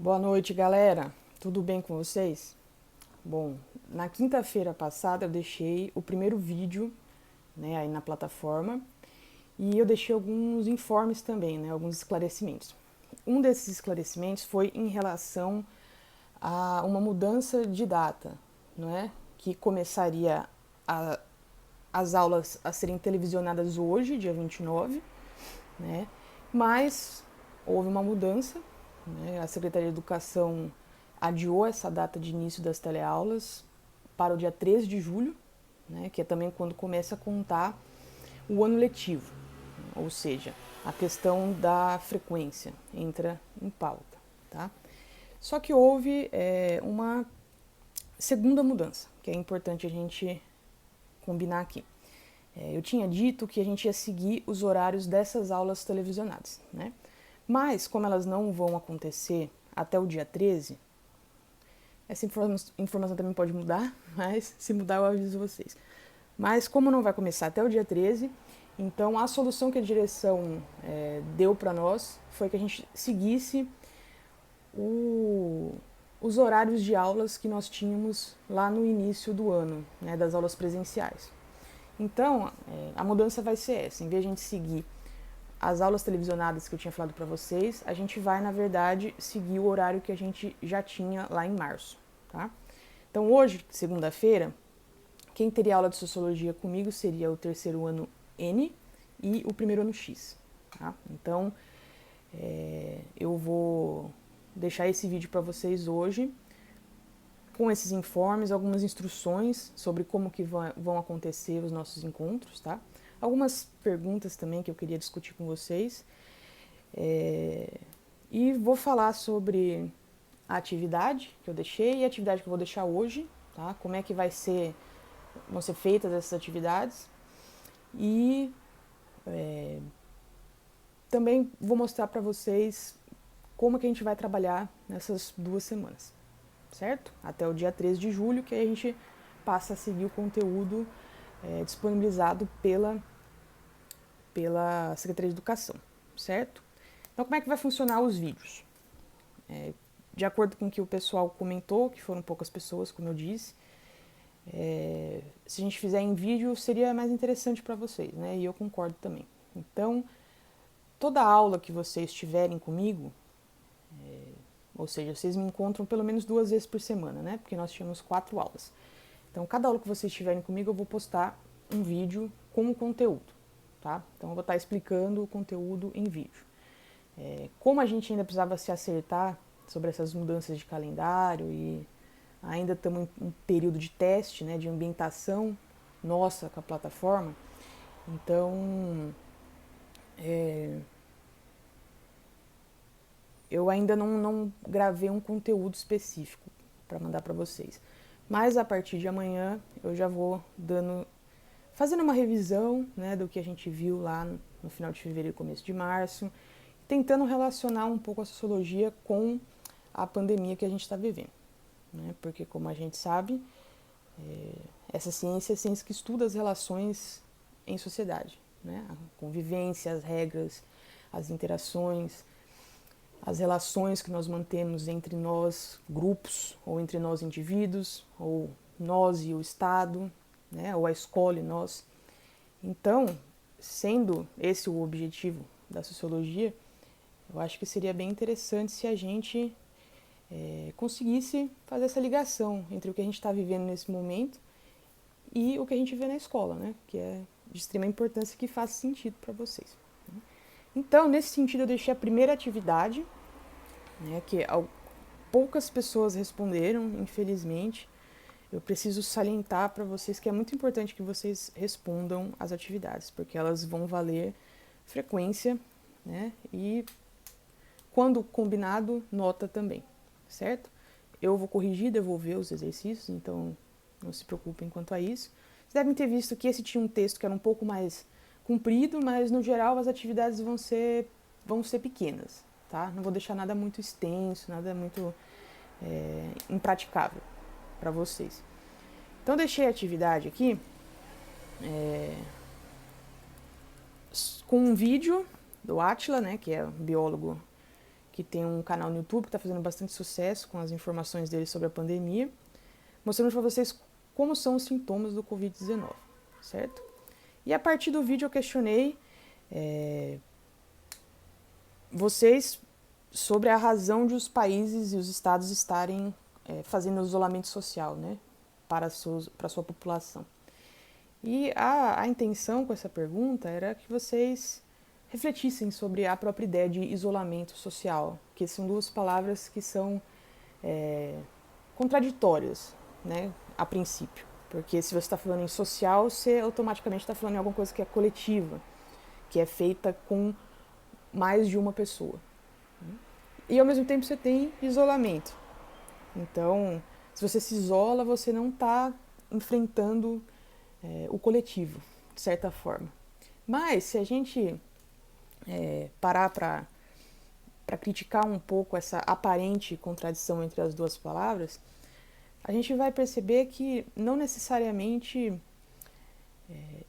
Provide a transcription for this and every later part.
Boa noite, galera. Tudo bem com vocês? Bom, na quinta-feira passada eu deixei o primeiro vídeo, né, aí na plataforma e eu deixei alguns informes também, né, alguns esclarecimentos. Um desses esclarecimentos foi em relação a uma mudança de data, não é? Que começaria a, as aulas a serem televisionadas hoje, dia 29, né? Mas houve uma mudança, né? A Secretaria de Educação adiou essa data de início das teleaulas para o dia 13 de julho, né? Que é também quando começa a contar o ano letivo, ou seja, a questão da frequência entra em pauta, tá? Só que houve uma segunda mudança, que é importante a gente combinar aqui. Eu tinha dito que a gente ia seguir os horários dessas aulas televisionadas, né? Mas, como elas não vão acontecer até o dia 13, essa informação também pode mudar, mas se mudar eu aviso vocês. Mas, como não vai começar até o dia 13, então a solução que a direção deu para nós foi que a gente seguisse os horários de aulas que nós tínhamos lá no início do ano, né, das aulas presenciais. Então, a mudança vai ser essa. Em vez de a gente seguir as aulas televisionadas que eu tinha falado para vocês, a gente vai, na verdade, seguir o horário que a gente já tinha lá em março, tá? Então, hoje, segunda-feira, quem teria aula de Sociologia comigo seria o terceiro ano N e o primeiro ano X, tá? Então, eu vou deixar esse vídeo para vocês hoje, com esses informes, algumas instruções sobre como que vão acontecer os nossos encontros, tá? Algumas perguntas também que eu queria discutir com vocês. E vou falar sobre a atividade que eu deixei e a atividade que eu vou deixar hoje, tá? Como é que vão ser feitas essas atividades. E também vou mostrar para vocês como que a gente vai trabalhar nessas 2 semanas, certo? Até o dia 13 de julho, que aí a gente passa a seguir o conteúdo disponibilizado pela Secretaria de Educação, certo? Então, como é que vai funcionar os vídeos? De acordo com o que o pessoal comentou, que foram poucas pessoas, como eu disse, se a gente fizer em vídeo seria mais interessante para vocês, né? E eu concordo também. Então, toda aula que vocês tiverem comigo, ou seja, vocês me encontram pelo menos 2 vezes por semana, né? Porque nós tínhamos 4 aulas. Então, cada aula que vocês tiverem comigo, eu vou postar um vídeo com o conteúdo, tá? Então, eu vou estar explicando o conteúdo em vídeo. Como a gente ainda precisava se acertar sobre essas mudanças de calendário e ainda estamos em um período de teste, né, de ambientação nossa com a plataforma, então eu ainda não gravei um conteúdo específico para mandar para vocês. Mas a partir de amanhã eu já vou fazendo uma revisão, né, do que a gente viu lá no final de fevereiro e começo de março, tentando relacionar um pouco a sociologia com a pandemia que a gente está vivendo, né? Porque, como a gente sabe, essa ciência é a ciência que estuda as relações em sociedade, né? A convivência, as regras, as interações, as relações que nós mantemos entre nós, grupos, ou entre nós, indivíduos, ou nós e o Estado, né? Ou a escola e nós. Então, sendo esse o objetivo da sociologia, eu acho que seria bem interessante se a gente conseguisse fazer essa ligação entre o que a gente está vivendo nesse momento e o que a gente vê na escola, né? Que é de extrema importância, que faça sentido para vocês. Então, nesse sentido, eu deixei a primeira atividade, né, que poucas pessoas responderam, infelizmente. Eu preciso salientar para vocês que é muito importante que vocês respondam as atividades, porque elas vão valer frequência, né, e quando combinado, nota também, certo? Eu vou corrigir, devolver os exercícios, então não se preocupem quanto a isso. Vocês devem ter visto que esse tinha um texto que era um pouco mais comprido, mas no geral as atividades vão ser pequenas, tá? Não vou deixar nada muito extenso, nada muito impraticável para vocês. Então deixei a atividade aqui com um vídeo do Átila, né, que é um biólogo que tem um canal no YouTube que está fazendo bastante sucesso com as informações dele sobre a pandemia, mostrando para vocês como são os sintomas do Covid-19, certo? E a partir do vídeo eu questionei vocês sobre a razão de os países e os estados estarem fazendo isolamento social, né, para a sua população. E a intenção com essa pergunta era que vocês refletissem sobre a própria ideia de isolamento social, que são duas palavras que são contraditórias, né, a princípio. Porque se você está falando em social, você automaticamente está falando em alguma coisa que é coletiva, que é feita com mais de uma pessoa. E ao mesmo tempo você tem isolamento. Então, se você se isola, você não está enfrentando o coletivo, de certa forma. Mas se a gente parar para criticar um pouco essa aparente contradição entre as duas palavras, a gente vai perceber que não necessariamente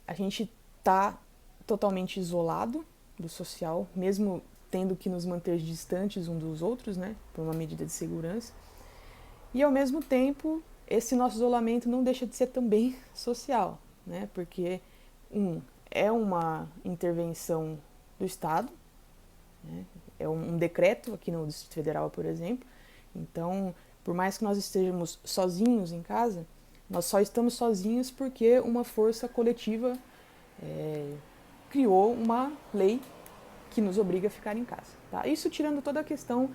a gente está totalmente isolado do social, mesmo tendo que nos manter distantes uns dos outros, né, por uma medida de segurança. E ao mesmo tempo, esse nosso isolamento não deixa de ser também social, né, porque é uma intervenção do Estado, né, é um decreto aqui no Distrito Federal, por exemplo. Então, por mais que nós estejamos sozinhos em casa, nós só estamos sozinhos porque uma força coletiva criou uma lei que nos obriga a ficar em casa. Tá? Isso tirando toda a questão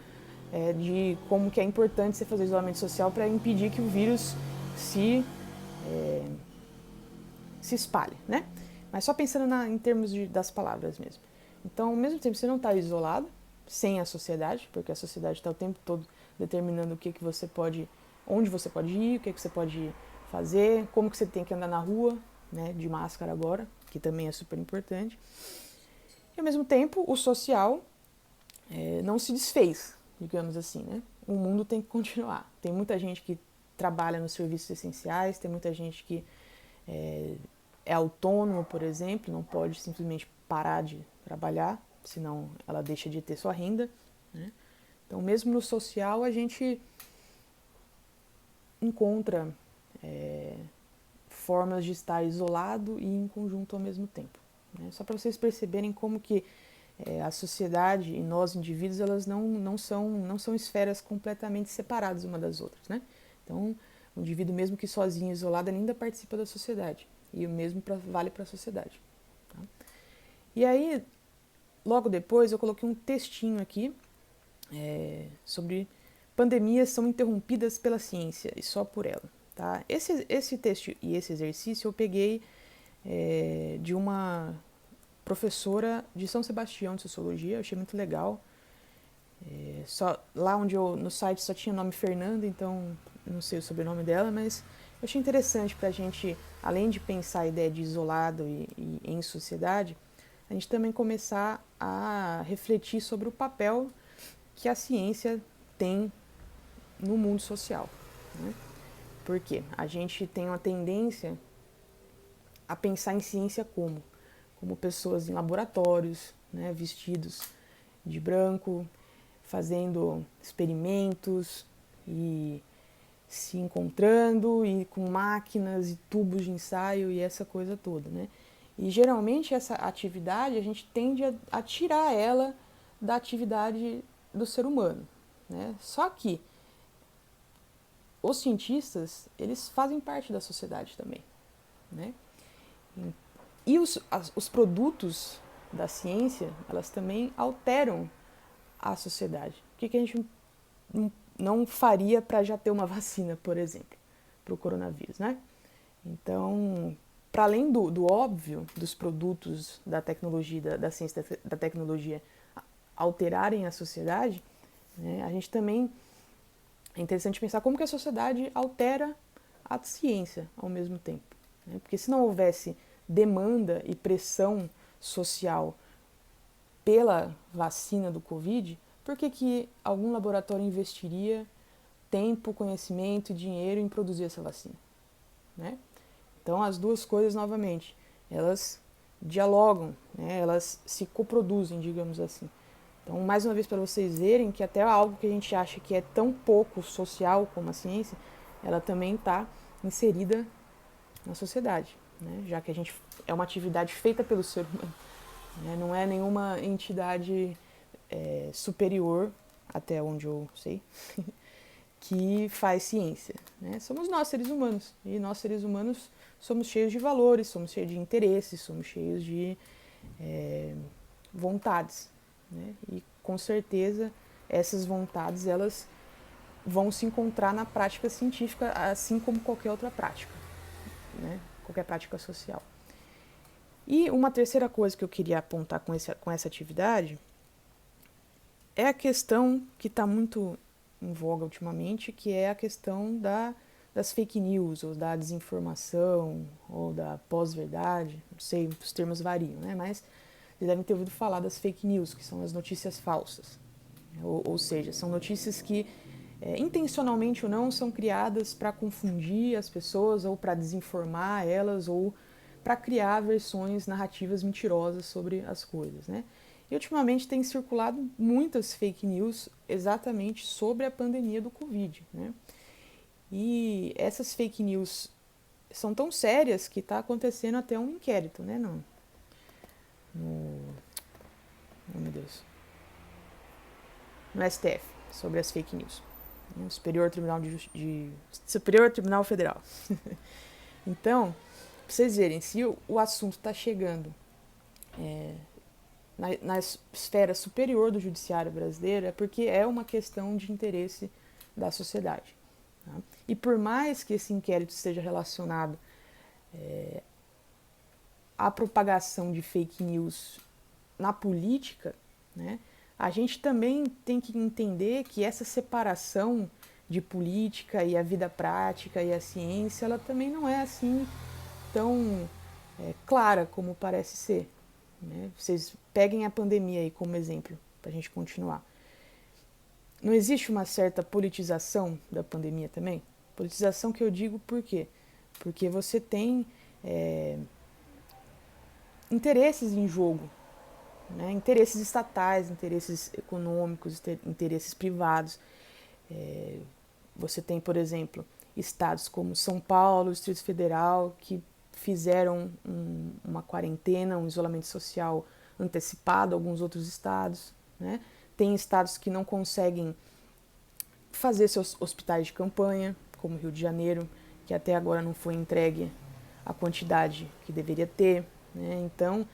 de como que é importante você fazer isolamento social para impedir que o vírus se espalhe, né? Mas só pensando em termos das palavras mesmo. Então, ao mesmo tempo, você não está isolado, sem a sociedade, porque a sociedade está o tempo todo determinando o que você pode, onde você pode ir, o que você pode fazer, como que você tem que andar na rua, né, de máscara agora, que também é super importante. E ao mesmo tempo, o social não se desfez, digamos assim, né? O mundo tem que continuar. Tem muita gente que trabalha nos serviços essenciais, tem muita gente que é autônomo, por exemplo, não pode simplesmente parar de trabalhar, senão ela deixa de ter sua renda, né? Então, mesmo no social, a gente encontra formas de estar isolado e em conjunto ao mesmo tempo, né? Só para vocês perceberem como que a sociedade e nós, indivíduos, elas não são esferas completamente separadas uma das outras, né? Então, o indivíduo, mesmo que sozinho, isolado, ele ainda participa da sociedade. E o mesmo vale para a sociedade. Tá? E aí, logo depois, eu coloquei um textinho aqui sobre pandemias são interrompidas pela ciência e só por ela. Tá? Esse texto e esse exercício eu peguei de uma professora de São Sebastião de Sociologia, eu achei muito legal. Lá onde no site só tinha o nome Fernanda, então não sei o sobrenome dela, mas eu achei interessante para a gente, além de pensar a ideia de isolado e em sociedade, a gente também começar a refletir sobre o papel que a ciência tem no mundo social, né? Porque a gente tem uma tendência a pensar em ciência como pessoas em laboratórios, né, vestidos de branco, fazendo experimentos e se encontrando e com máquinas e tubos de ensaio e essa coisa toda, né? E geralmente essa atividade a gente tende a tirar ela da atividade do ser humano, né? Só que os cientistas, eles fazem parte da sociedade também, né? E os produtos da ciência, elas também alteram a sociedade. O que a gente não faria para já ter uma vacina, por exemplo, para o coronavírus, né? Então, para além do óbvio dos produtos da tecnologia, da ciência, da tecnologia alterarem a sociedade, né, a gente também é interessante pensar como que a sociedade altera a ciência ao mesmo tempo, né? Porque se não houvesse demanda e pressão social pela vacina do Covid, por que algum laboratório investiria tempo, conhecimento e dinheiro em produzir essa vacina, né? Então, as duas coisas, novamente, elas dialogam, né? Elas se coproduzem, digamos assim. Então, mais uma vez, para vocês verem que até algo que a gente acha que é tão pouco social como a ciência, ela também está inserida na sociedade, né? Já que a gente é uma atividade feita pelo ser humano, né? Não é nenhuma entidade superior, até onde eu sei, que faz ciência, né? Somos nós, seres humanos, e nós, seres humanos, somos cheios de valores, somos cheios de interesses, somos cheios de vontades, né? E com certeza essas vontades elas vão se encontrar na prática científica, assim como qualquer outra prática, né? Qualquer prática social. E uma terceira coisa que eu queria apontar com essa atividade é a questão que está muito em voga ultimamente, que é a questão das fake news, ou da desinformação, ou da pós-verdade, não sei, os termos variam, né? Mas vocês devem ter ouvido falar das fake news, que são as notícias falsas. Ou seja, são notícias que, intencionalmente ou não, são criadas para confundir as pessoas, ou para desinformar elas, ou para criar versões narrativas mentirosas sobre as coisas, né? E ultimamente tem circulado muitas fake news exatamente sobre a pandemia do Covid, né? E essas fake news são tão sérias que está acontecendo até um inquérito, né? Oh, meu Deus. No STF, sobre as fake news. No Superior Tribunal Federal. Então, pra vocês verem, se o assunto está chegando na esfera superior do judiciário brasileiro, é porque é uma questão de interesse da sociedade. Tá? E por mais que esse inquérito esteja relacionado à propagação de fake news na política, né, a gente também tem que entender que essa separação de política e a vida prática e a ciência, ela também não é assim tão clara como parece ser. Né? Vocês peguem a pandemia aí como exemplo, para a gente continuar. Não existe uma certa politização da pandemia também? Politização que eu digo por quê? Porque você tem interesses em jogo, né? Interesses estatais, interesses econômicos, interesses privados. Você tem, por exemplo, estados como São Paulo, Distrito Federal, que fizeram uma quarentena, um isolamento social antecipado a alguns outros estados, né? Tem estados que não conseguem fazer seus hospitais de campanha, como Rio de Janeiro, que até agora não foi entregue a quantidade que deveria ter, né? Então,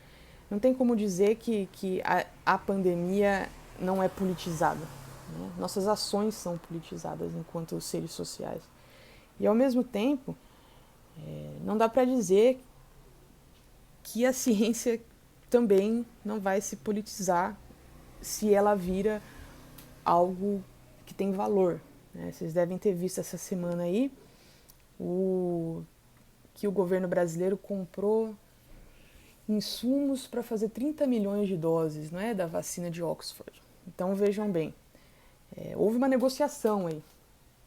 não tem como dizer que a pandemia não é politizada. Né? Nossas ações são politizadas enquanto seres sociais. E, ao mesmo tempo, não dá para dizer que a ciência também não vai se politizar se ela vira algo que tem valor. Né? Vocês devem ter visto essa semana aí que o governo brasileiro comprou insumos para fazer 30 milhões de doses, não é, da vacina de Oxford. Então vejam bem, houve uma negociação aí.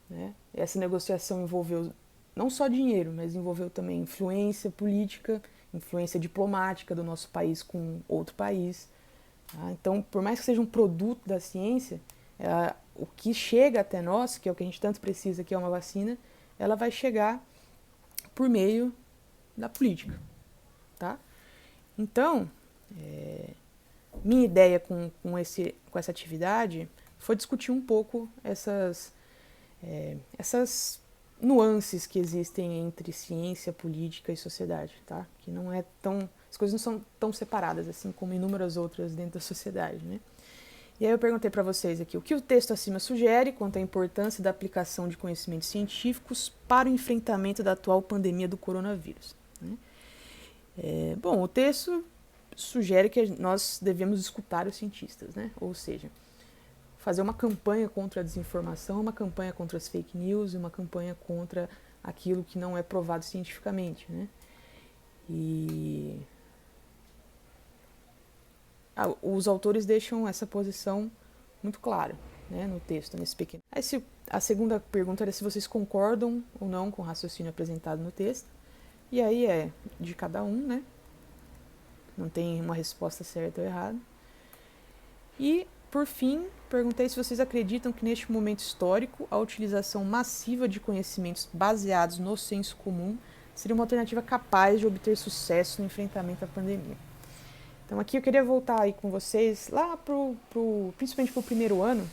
Né? Essa negociação envolveu não só dinheiro, mas envolveu também influência política, influência diplomática do nosso país com outro país. Tá? Então, por mais que seja um produto da ciência, o que chega até nós, que é o que a gente tanto precisa, que é uma vacina, ela vai chegar por meio da política. Tá? Então, minha ideia com essa atividade foi discutir um pouco essas nuances que existem entre ciência, política e sociedade, tá? Que não é tão, as coisas não são tão separadas assim como inúmeras outras dentro da sociedade, né? E aí eu perguntei para vocês aqui o que o texto acima sugere quanto à importância da aplicação de conhecimentos científicos para o enfrentamento da atual pandemia do coronavírus. Né? Bom, o texto sugere que nós devemos escutar os cientistas, né? Ou seja, fazer uma campanha contra a desinformação, uma campanha contra as fake news e uma campanha contra aquilo que não é provado cientificamente, né? E os autores deixam essa posição muito clara, né, no texto, nesse pequeno. Aí, a segunda pergunta era se vocês concordam ou não com o raciocínio apresentado no texto. E aí é de cada um, né? Não tem uma resposta certa ou errada. E por fim, perguntei se vocês acreditam que neste momento histórico a utilização massiva de conhecimentos baseados no senso comum seria uma alternativa capaz de obter sucesso no enfrentamento à pandemia. Então aqui eu queria voltar aí com vocês lá principalmente para o primeiro ano,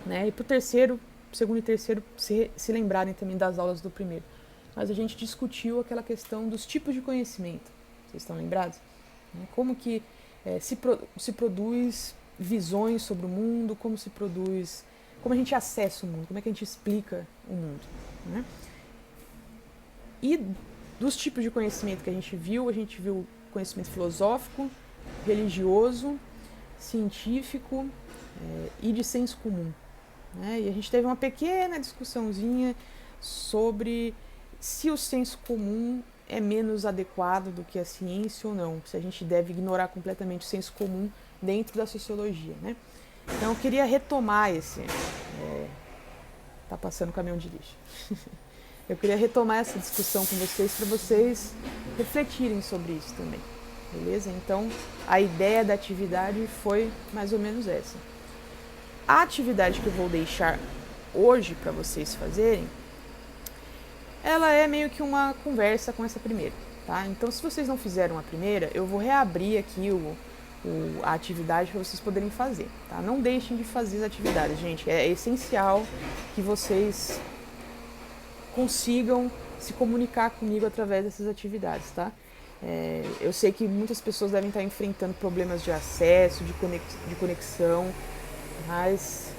né, e para o terceiro, segundo e terceiro, se lembrarem também das aulas do primeiro. Mas a gente discutiu aquela questão dos tipos de conhecimento, vocês estão lembrados? Como que se produz visões sobre o mundo, como a gente acessa o mundo, como é que a gente explica o mundo, né? E dos tipos de conhecimento que a gente viu conhecimento filosófico, religioso, científico e de senso comum, né? E a gente teve uma pequena discussãozinha sobre se o senso comum é menos adequado do que a ciência ou não, se a gente deve ignorar completamente o senso comum dentro da sociologia, né? Então eu queria retomar tá passando o caminhão de lixo. Eu queria retomar essa discussão com vocês para vocês refletirem sobre isso também, beleza? Então a ideia da atividade foi mais ou menos essa. A atividade que eu vou deixar hoje para vocês fazerem, ela é meio que uma conversa com essa primeira, tá? Então, se vocês não fizeram a primeira, eu vou reabrir aqui a atividade para vocês poderem fazer, tá? Não deixem de fazer as atividades, gente. É essencial que vocês consigam se comunicar comigo através dessas atividades, tá? Eu sei que muitas pessoas devem estar enfrentando problemas de acesso, de conexão, mas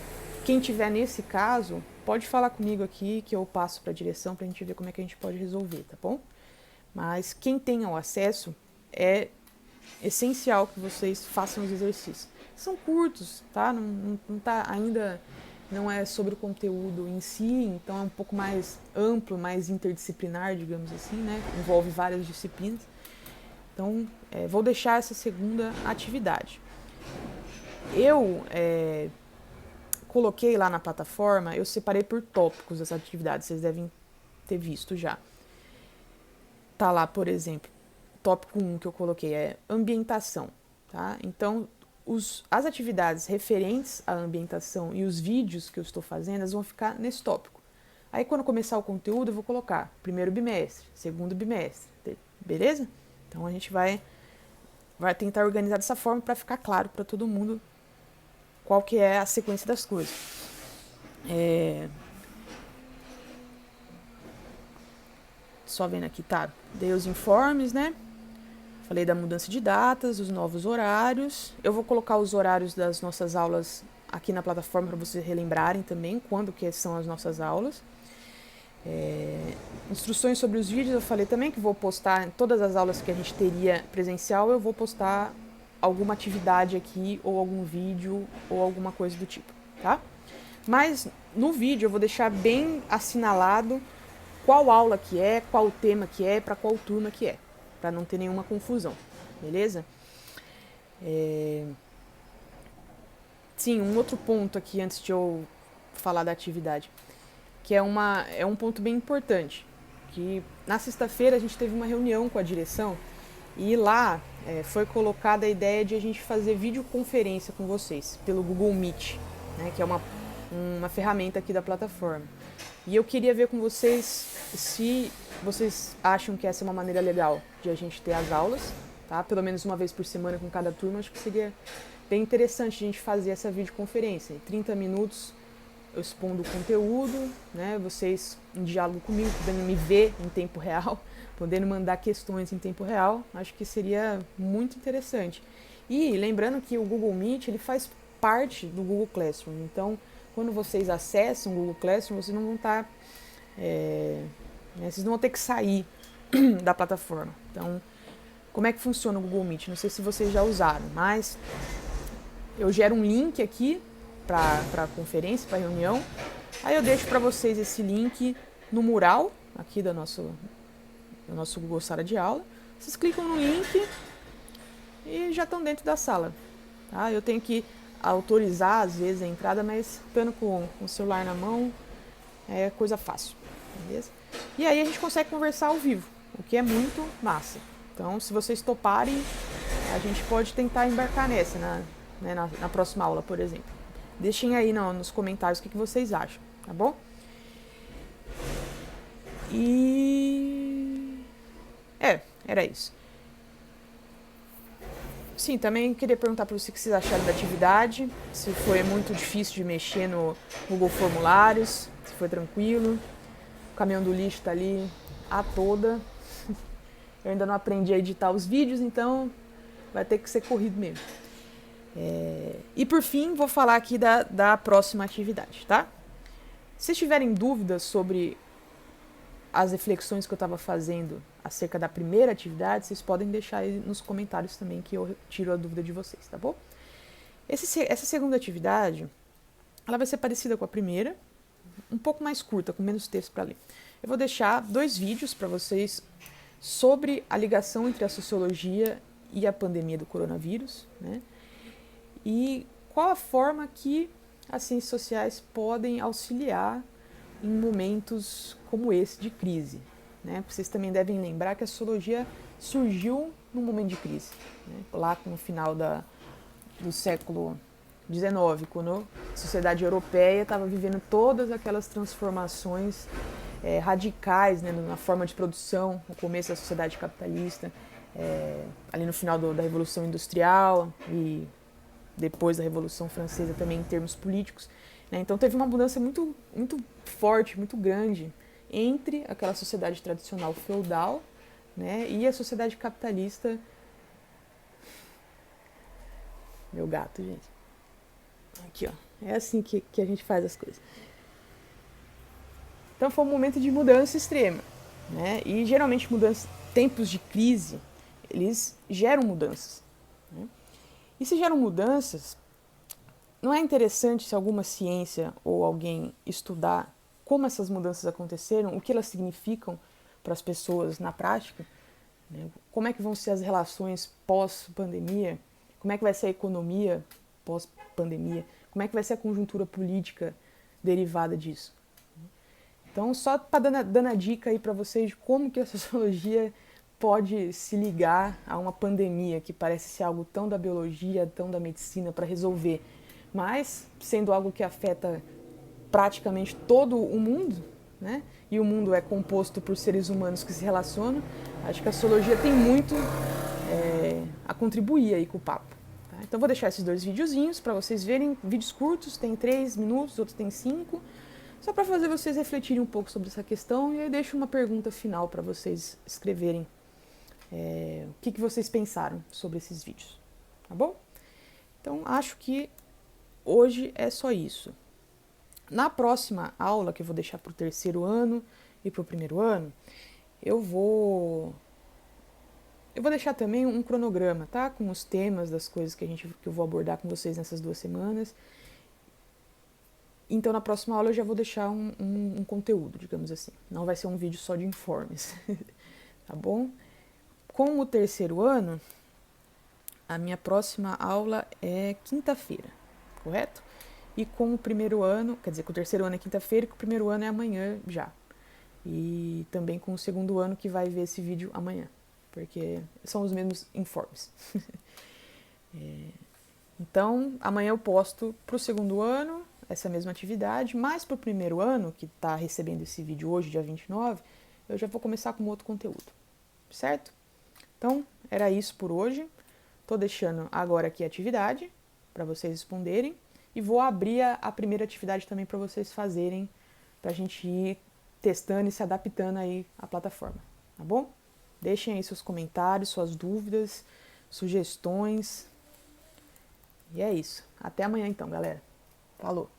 quem tiver nesse caso, pode falar comigo aqui que eu passo para a direção para a gente ver como é que a gente pode resolver, tá bom? Mas quem tenha o acesso, é essencial que vocês façam os exercícios. São curtos, tá? Ainda não é sobre o conteúdo em si, então é um pouco mais amplo, mais interdisciplinar, digamos assim, né? Envolve várias disciplinas. Então, vou deixar essa segunda atividade. Eu coloquei lá na plataforma, eu separei por tópicos essa atividade, vocês devem ter visto já. Tá lá, por exemplo, tópico 1 que eu coloquei é ambientação, tá? Então, as atividades referentes à ambientação e os vídeos que eu estou fazendo, elas vão ficar nesse tópico. Aí, quando começar o conteúdo, eu vou colocar primeiro bimestre, segundo bimestre, beleza? Então, a gente vai tentar organizar dessa forma para ficar claro para todo mundo qual que é a sequência das coisas. Só vendo aqui, tá? Dei os informes, né? Falei da mudança de datas, os novos horários. Eu vou colocar os horários das nossas aulas aqui na plataforma para vocês relembrarem também quando que são as nossas aulas. Instruções sobre os vídeos, eu falei também que vou postar em todas as aulas que a gente teria presencial, eu vou postar alguma atividade aqui, ou algum vídeo, ou alguma coisa do tipo, tá? Mas no vídeo eu vou deixar bem assinalado qual aula que é, qual tema que é, para qual turma que é, para não ter nenhuma confusão, beleza? Sim, um outro ponto aqui antes de eu falar da atividade, que é um ponto bem importante, que na sexta-feira a gente teve uma reunião com a direção e lá foi colocada a ideia de a gente fazer videoconferência com vocês pelo Google Meet, né, que é uma ferramenta aqui da plataforma. E eu queria ver com vocês se vocês acham que essa é uma maneira legal de a gente ter as aulas, tá? Pelo menos uma vez por semana com cada turma, acho que seria bem interessante a gente fazer essa videoconferência. Em 30 minutos eu expondo o conteúdo, né? Vocês em diálogo comigo, podendo me ver em tempo real, podendo mandar questões em tempo real, acho que seria muito interessante. E lembrando que o Google Meet, ele faz parte do Google Classroom, então quando vocês acessam o Google Classroom, vocês não vão estar, vocês não vão ter que sair da plataforma. Então, como é que funciona o Google Meet? Não sei se vocês já usaram, mas eu gero um link aqui para a conferência, para a reunião. Aí eu deixo para vocês esse link no mural aqui do nosso Google Sala de Aula. Vocês clicam no link e já estão dentro da sala. Tá? Eu tenho que autorizar às vezes a entrada, mas estando com o celular na mão é coisa fácil, beleza? E aí a gente consegue conversar ao vivo, o que é muito massa. Então, se vocês toparem, a gente pode tentar embarcar nessa, né, na próxima aula, por exemplo. Deixem aí nos comentários o que vocês acham, tá bom? E... era isso. Sim, também queria perguntar para vocês o que vocês acharam da atividade, se foi muito difícil de mexer no Google Formulários, se foi tranquilo. O caminhão do lixo tá ali a toda. Eu ainda não aprendi a editar os vídeos, então vai ter que ser corrido mesmo. E por fim, vou falar aqui da próxima atividade, tá? Se vocês tiverem dúvidas sobre as reflexões que eu estava fazendo acerca da primeira atividade, vocês podem deixar aí nos comentários também, que eu tiro a dúvida de vocês, tá bom? Essa segunda atividade, ela vai ser parecida com a primeira, um pouco mais curta, com menos texto para ler. Eu vou deixar 2 vídeos para vocês sobre a ligação entre a sociologia e a pandemia do coronavírus, né? E qual a forma que as ciências sociais podem auxiliar em momentos como esse de crise, né? Vocês também devem lembrar que a sociologia surgiu num momento de crise, né? Lá no final do século XIX, quando a sociedade europeia estava vivendo todas aquelas transformações radicais, né, na forma de produção, no começo da sociedade capitalista, ali no final da Revolução Industrial e depois da Revolução Francesa também em termos políticos, né? Então teve uma mudança muito, muito forte, muito grande entre aquela sociedade tradicional feudal, né, e a sociedade capitalista. Meu gato, gente. Aqui, ó. É assim que a gente faz as coisas. Então foi um momento de mudança extrema, né? E geralmente tempos de crise, eles geram mudanças, né? E se geram mudanças, não é interessante se alguma ciência ou alguém estudar como essas mudanças aconteceram, o que elas significam para as pessoas na prática, né? Como é que vão ser as relações pós-pandemia, como é que vai ser a economia pós-pandemia, como é que vai ser a conjuntura política derivada disso. Então, só para dando a dica aí para vocês de como que a sociologia pode se ligar a uma pandemia que parece ser algo tão da biologia, tão da medicina para resolver, mas sendo algo que afeta praticamente todo o mundo, né? E o mundo é composto por seres humanos que se relacionam, acho que a sociologia tem muito a contribuir aí com o papo. Tá? Então vou deixar esses 2 videozinhos para vocês verem, vídeos curtos, tem 3 minutos, outros tem 5, só para fazer vocês refletirem um pouco sobre essa questão, e aí deixo uma pergunta final para vocês escreverem o que vocês pensaram sobre esses vídeos, tá bom? Então acho que hoje é só isso. Na próxima aula, que eu vou deixar para o 3º ano e para o 1º ano, eu vou deixar também um cronograma, tá? Com os temas das coisas que eu vou abordar com vocês nessas 2 semanas. Então, na próxima aula eu já vou deixar um conteúdo, digamos assim. Não vai ser um vídeo só de informes, tá bom? Com o 3º ano, a minha próxima aula é quinta-feira, correto? E com o 1º ano, quer dizer, com o 3º ano é quinta-feira e com o 1º ano é amanhã já. E também com o 2º ano que vai ver esse vídeo amanhã, porque são os mesmos informes. Então, amanhã eu posto para o 2º ano essa mesma atividade, mas para o 1º ano, que está recebendo esse vídeo hoje, dia 29, eu já vou começar com outro conteúdo, certo? Então, era isso por hoje. Estou deixando agora aqui a atividade para vocês responderem e vou abrir a primeira atividade também para vocês fazerem, para a gente ir testando e se adaptando aí à plataforma, tá bom? Deixem aí seus comentários, suas dúvidas, sugestões. E é isso. Até amanhã então, galera. Falou!